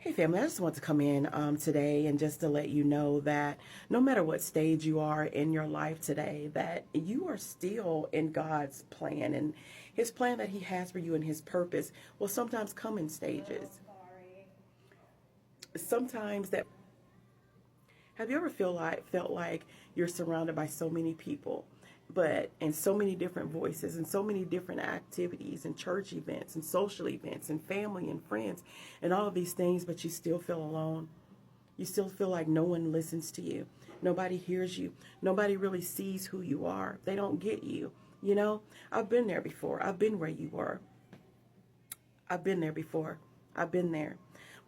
Hey family, I just want to come in today and just to let you know that no matter what stage you are in your life today, that you are still in God's plan, and his plan that he has for you and his purpose will sometimes come in stages. Sometimes that Have you ever felt like you're surrounded by so many people, but and so many different voices and so many different activities and church events and social events and family and friends and all of these things, but you still feel alone? You still feel like no one listens to you. Nobody hears you. Nobody really sees who you are. They don't get you. You know, I've been there before. I've been where you were. I've been there before. I've been there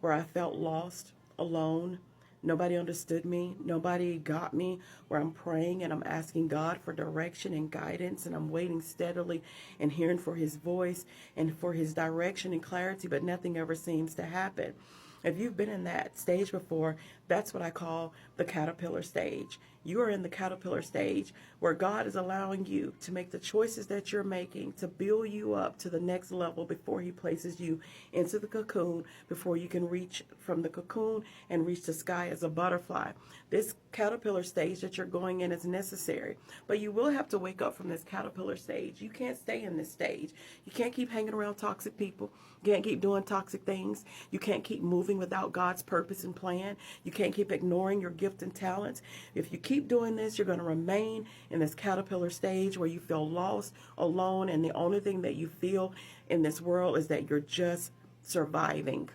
where I felt lost, alone. Nobody understood me. Nobody got me. Where I'm praying and I'm asking God for direction and guidance, and I'm waiting steadily and hearing for his voice and for his direction and clarity, but nothing ever seems to happen. If you've been in that stage before, that's what I call the caterpillar stage. You are in the caterpillar stage where God is allowing you to make the choices that you're making to build you up to the next level before he places you into the cocoon, before you can reach from the cocoon and reach the sky as a butterfly. This caterpillar stage that you're going in is necessary, but you will have to wake up from this caterpillar stage. You can't stay in this stage. You can't keep hanging around toxic people. You can't keep doing toxic things. You can't keep moving without God's purpose and plan. You can't keep ignoring your gift and talents. If you keep doing this, you're going to remain in this caterpillar stage where you feel lost, alone, and the only thing that you feel in this world is that you're just surviving.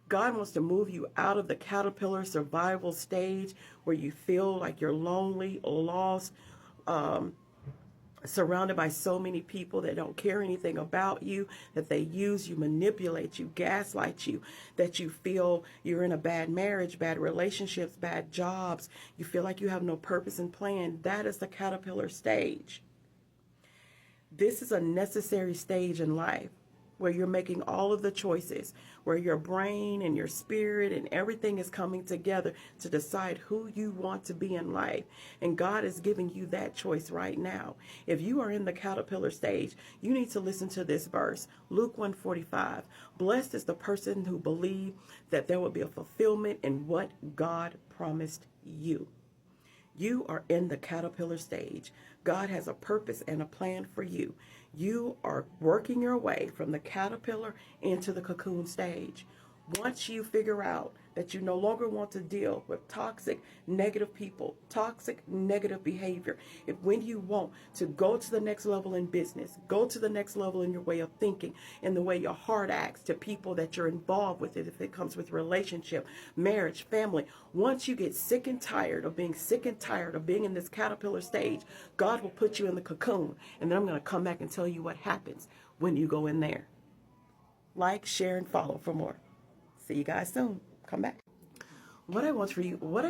God wants to move you out of the caterpillar survival stage where you feel like you're lonely, lost, surrounded by so many people that don't care anything about you, that they use you, manipulate you, gaslight you, that you feel you're in a bad marriage, bad relationships, bad jobs. You feel like you have no purpose and plan. That is the caterpillar stage. This is a necessary stage in life where you're making all of the choices, where your brain and your spirit and everything is coming together to decide who you want to be in life. And God is giving you that choice right now. If you are in the caterpillar stage, you need to listen to this verse, Luke 1:45. Blessed is the person who believes that there will be a fulfillment in what God promised you. You are in the caterpillar stage. God has a purpose and a plan for you. You are working your way from the caterpillar into the cocoon stage. Once you figure out that you no longer want to deal with toxic, negative people, toxic, negative behavior, when you want to go to the next level in business, go to the next level in your way of thinking, in the way your heart acts to people that you're involved with, if it comes with relationship, marriage, family, once you get sick and tired of being in this caterpillar stage, God will put you in the cocoon. And then I'm going to come back and tell you what happens when you go in there. Like, share, and follow for more. See you guys soon. Come back. What I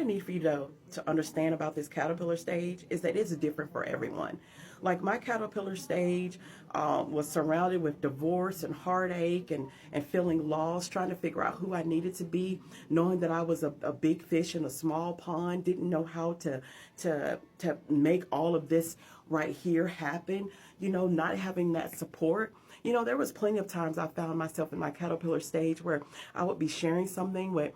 need for you to understand about this caterpillar stage is that it's different for everyone. Like my caterpillar stage was surrounded with divorce and heartache and feeling lost, trying to figure out who I needed to be, knowing that I was a big fish in a small pond, didn't know how to make all of this right here happen, not having that support. There was plenty of times I found myself in my caterpillar stage where I would be sharing something with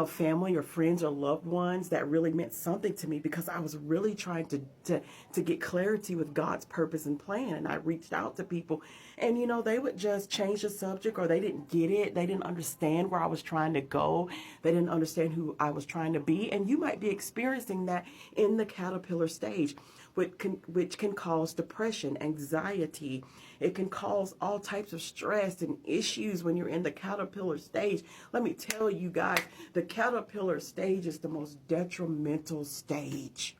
family or friends or loved ones that really meant something to me, because I was really trying to get clarity with God's purpose and plan. And I reached out to people, and they would just change the subject, or they didn't get it. They didn't understand where I was trying to go. They didn't understand who I was trying to be. And you might be experiencing that in the caterpillar stage, which can cause depression, anxiety. It can cause all types of stress and issues when you're in the caterpillar stage. Let me tell you guys, the caterpillar stage is the most detrimental stage,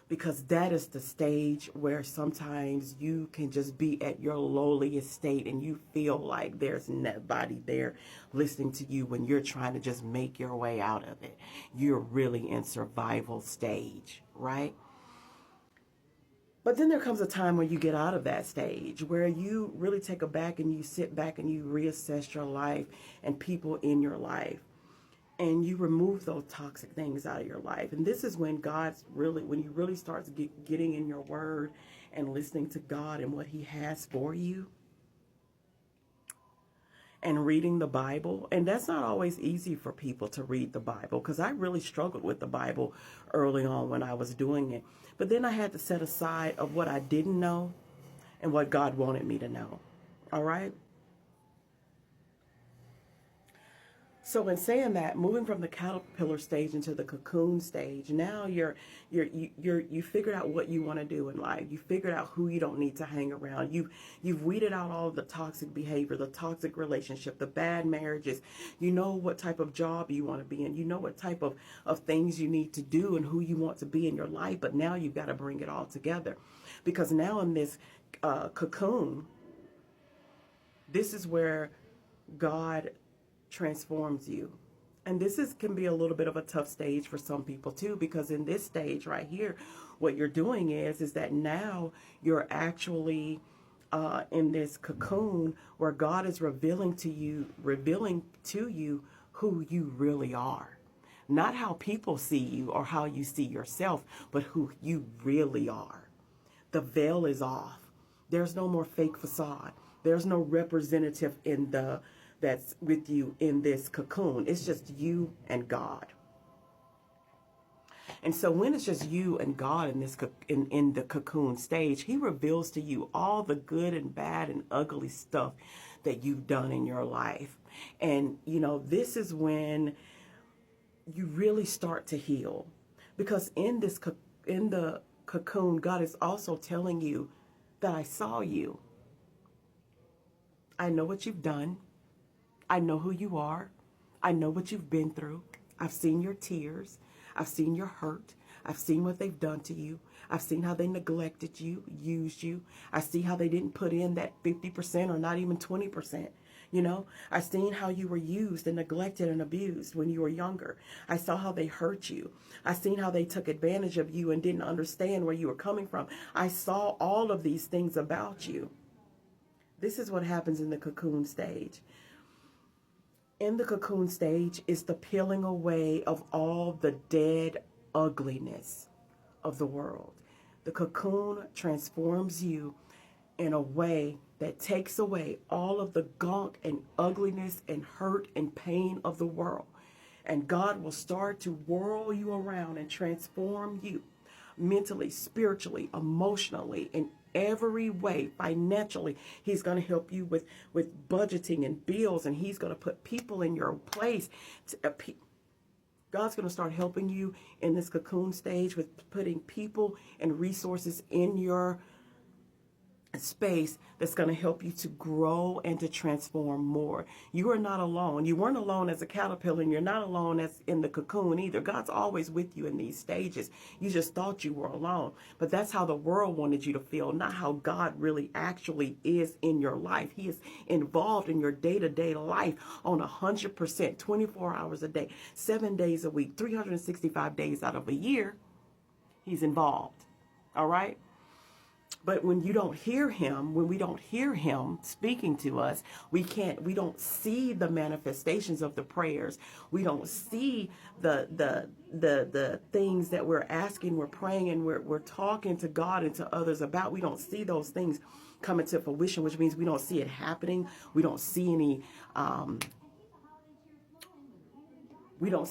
because that is the stage where sometimes you can just be at your lowliest state and you feel like there's nobody there listening to you when you're trying to just make your way out of it. You're really in survival stage, right? But then there comes a time when you get out of that stage, where you really take a back and you sit back and you reassess your life and people in your life, and you remove those toxic things out of your life. And this is when when you really start getting in your word and listening to God and what he has for you. and reading the Bible. And that's not always easy for people to read the Bible, because I really struggled with the Bible early on when I was doing it. But then I had to set aside of what I didn't know and what God wanted me to know. All right. So in saying that, moving from the caterpillar stage into the cocoon stage, now you figured out what you want to do in life. You figured out who you don't need to hang around. You've weeded out all of the toxic behavior, the toxic relationship, the bad marriages. You know what type of job you want to be in. You know what type of things you need to do and who you want to be in your life. But now you've got to bring it all together, because now in this cocoon, this is where God transforms you. And can be a little bit of a tough stage for some people too, because in this stage right here, what you're doing is that now you're actually in this cocoon where God is revealing to you who you really are. Not how people see you or how you see yourself, but who you really are. The veil is off. There's no more fake facade. There's no representative that's with you in this cocoon. It's just you and God. And so when it's just you and God in this in the cocoon stage, he reveals to you all the good and bad and ugly stuff that you've done in your life. And this is when you really start to heal, because in the cocoon, God is also telling you that I saw you. I know what you've done. I know who you are. I know what you've been through. I've seen your tears. I've seen your hurt. I've seen what they've done to you. I've seen how they neglected you, used you. I see how they didn't put in that 50% or not even 20%. I've seen how you were used and neglected and abused when you were younger. I saw how they hurt you. I've seen how they took advantage of you and didn't understand where you were coming from. I saw all of these things about you. This is what happens in the cocoon stage. In the cocoon stage is the peeling away of all the dead ugliness of the world. The cocoon transforms you in a way that takes away all of the gunk and ugliness and hurt and pain of the world. And God will start to whirl you around and transform you mentally, spiritually, emotionally, in every way. Financially, he's going to help you with budgeting and bills, and he's going to put people in your place. God's going to start helping you in this cocoon stage with putting people and resources in your space that's going to help you to grow and to transform more. You are not alone. You weren't alone as a caterpillar, and you're not alone as in the cocoon either. God's always with you in these stages. You just thought you were alone, but that's how the world wanted you to feel, not how God really actually is in your life. He is involved in your day-to-day life on 100%, 24 hours a day, 7 days a week, 365 days out of a year. He's involved. All right. But when we don't hear him speaking to us, we don't see the manifestations of the prayers. We don't see the things that we're asking, we're praying, and we're talking to God and to others about. We don't see those things coming to fruition, which means we don't see it happening. We don't see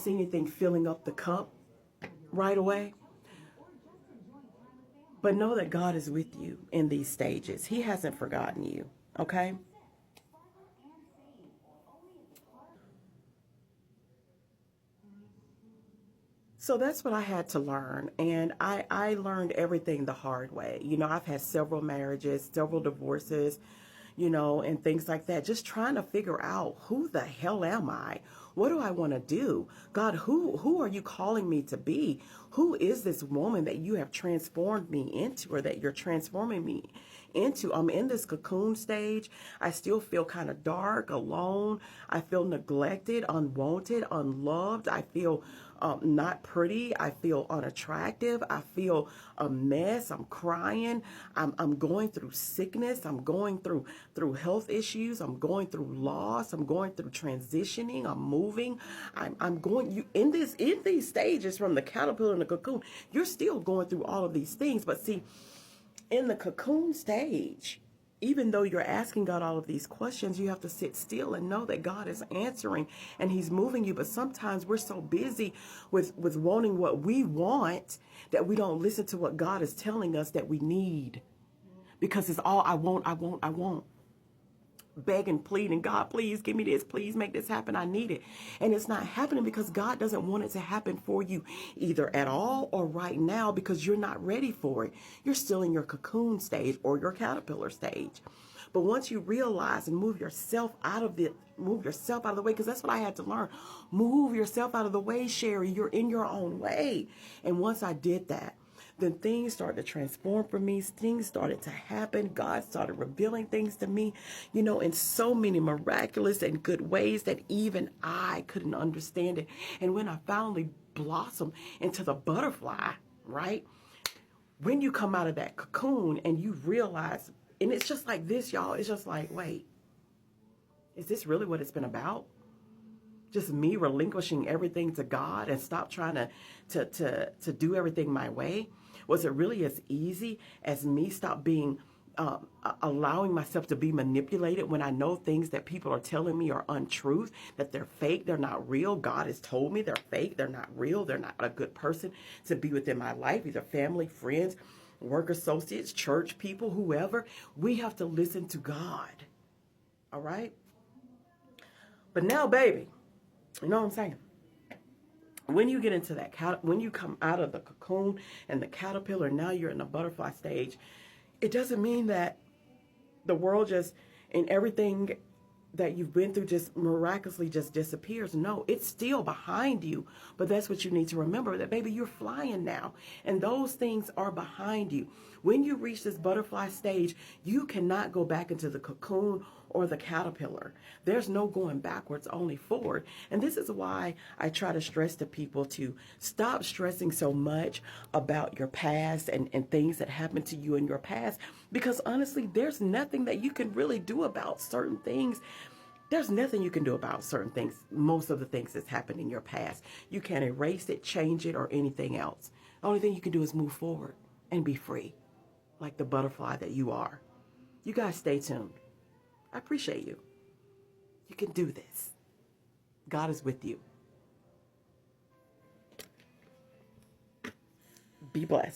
anything filling up the cup right away. But know that God is with you in these stages. He hasn't forgotten you, okay? So that's what I had to learn. And I learned everything the hard way. I've had several marriages, several divorces, and things like that. Just trying to figure out, who the hell am I? What do I want to do? God, who are you calling me to be? Who is this woman that you have transformed me into, or that you're transforming me into? I'm in this cocoon stage. I still feel kind of dark, alone. I feel neglected, unwanted, unloved. I feel not pretty. I feel unattractive. I feel a mess. I'm crying. I'm going through sickness. I'm going through health issues. I'm going through loss. I'm going through transitioning. I'm moving. I'm going, you in these stages, from the caterpillar and the cocoon, you're still going through all of these things. But see, in the cocoon stage, even though you're asking God all of these questions, you have to sit still and know that God is answering and he's moving you. But sometimes we're so busy with wanting what we want that we don't listen to what God is telling us that we need, because it's all I want, I want, I want. Begging, pleading, God, please give me this. Please make this happen. I need it. And it's not happening because God doesn't want it to happen for you either at all or right now, because you're not ready for it. You're still in your cocoon stage or your caterpillar stage. But once you realize and move yourself out of the way, because that's what I had to learn. Move yourself out of the way, Sherry. You're in your own way. And once I did that, then things started to transform for me. Things started to happen. God started revealing things to me, in so many miraculous and good ways that even I couldn't understand it. And when I finally blossomed into the butterfly, right? When you come out of that cocoon and you realize, and it's just like this, y'all, it's just like, wait, is this really what it's been about? Just me relinquishing everything to God and stop trying to do everything my way? Was it really as easy as me stop being allowing myself to be manipulated when I know things that people are telling me are untruth, that they're fake, they're not real? God has told me they're fake, they're not real, they're not a good person to be within my life, either family, friends, work associates, church people, whoever. We have to listen to God. All right? But now, baby, you know what I'm saying? When you get into that, when you come out of the cocoon and the caterpillar, now you're in the butterfly stage, it doesn't mean that the world just, and everything that you've been through just miraculously just disappears. No, it's still behind you. But that's what you need to remember, that baby, you're flying now. And those things are behind you. When you reach this butterfly stage, you cannot go back into the cocoon or the caterpillar. There's no going backwards, only forward. And this is why I try to stress to people to stop stressing so much about your past and things that happened to you in your past. Because honestly, there's nothing that you can really do about certain things. There's nothing you can do about certain things. Most of the things that's happened in your past, you can't erase it, change it, or anything else. The only thing you can do is move forward and be free, like the butterfly that you are. You guys stay tuned. I appreciate you. You can do this. God is with you. Be blessed.